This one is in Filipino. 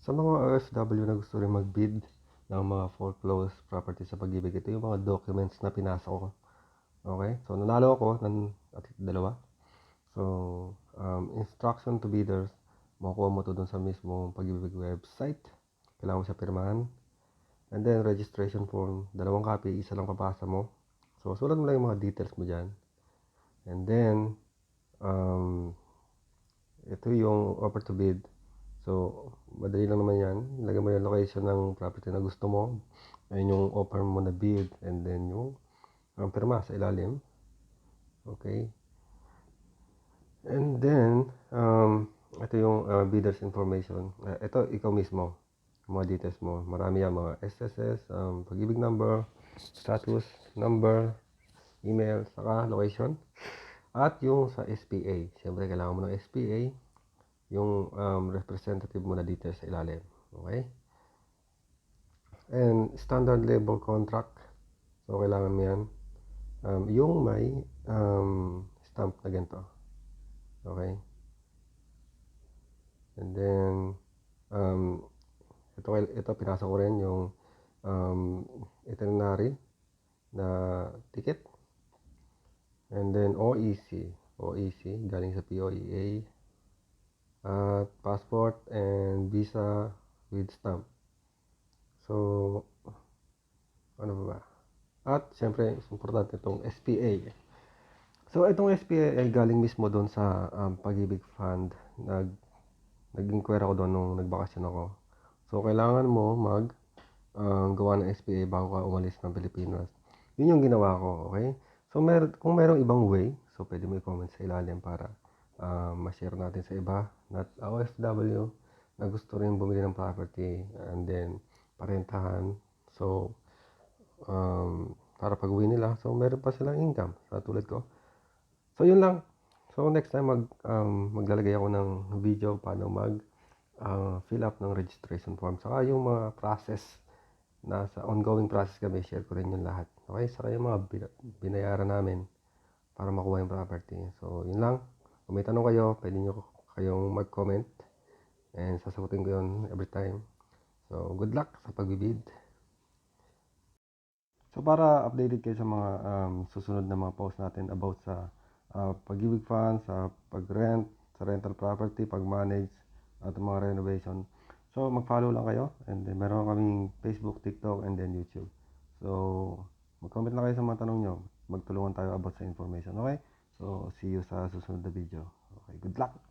Sa mga OFW na gusto rin mag-bid ng mga foreclosed property sa Pag-ibig, ito yung mga documents na pinasa ko. Okay? So, nanalo ako ng at dalawa. So, instruction to bidders, makukuha mo to dun sa mismong Pag-ibig website. Kailangan mo siya pirmahan. And then, registration form, 2 copy, isa lang papasa mo. So, sulat mo lang yung mga details mo dyan. And then, ito yung offer to bid. So, madali lang naman yan. Ilagay mo yung location ng property na gusto mo. Ayun yung offer mo na bid. And then yung pirma sa ilalim. Okay. And then, ito yung bidder's information. Ito, ikaw mismo. Mga details mo. Marami yan. Mga SSS, Pag-ibig number, status, number, email, saka location. At yung sa SPA. Siyempre, kailangan mo ng SPA. Yung representative mo na details sa ilalim. Okay? And standard labor contract. So, kailangan mo yan. Yung may stamp na ganito. Okay? And then, ito pinasa ko rin yung itinerary na ticket. And then, OEC, galing sa POEA. At passport and visa with stamp. So, ano ba? At siyempre, importante itong SPA. So, itong SPA ay galing mismo doon sa Pag-ibig Fund. Nag-inquire ako doon nung nagbakasyon ako. So, kailangan mo gawa ng SPA bago ka umalis ng Pilipinas. Yun yung ginawa ko, okay? So, kung merong ibang way, so pwede mo i-comment sa ilalim para ma-share natin sa iba na OFW na gusto rin bumili ng property and then parentahan. So, para pag-uwi nila, so meron pa silang income sa tulad ko. So, yun lang. So, next time maglalagay ako ng video paano fill up ng registration form. Saka yung mga process na sa ongoing process kami, share ko rin yung lahat. Okay? Saka yung mga binayaran namin para makuha yung property. So, yun lang. Kung may tanong kayo, pwede nyo kayong mag-comment and sasagutin ko yun every time. So, good luck sa pagbibid. So, para updated kayo sa mga susunod na mga post natin about sa Pag-ibig Fund, sa pag-rent, sa rental property, pag-manage, at mga renovation. So, mag-follow lang kayo. And then, meron kaming Facebook, TikTok, and then YouTube. So, mag-comment lang kayo sa mga tanong nyo. Magtulungan tayo about sa information. Okay? So, see you sa susunod na video. Okay, good luck!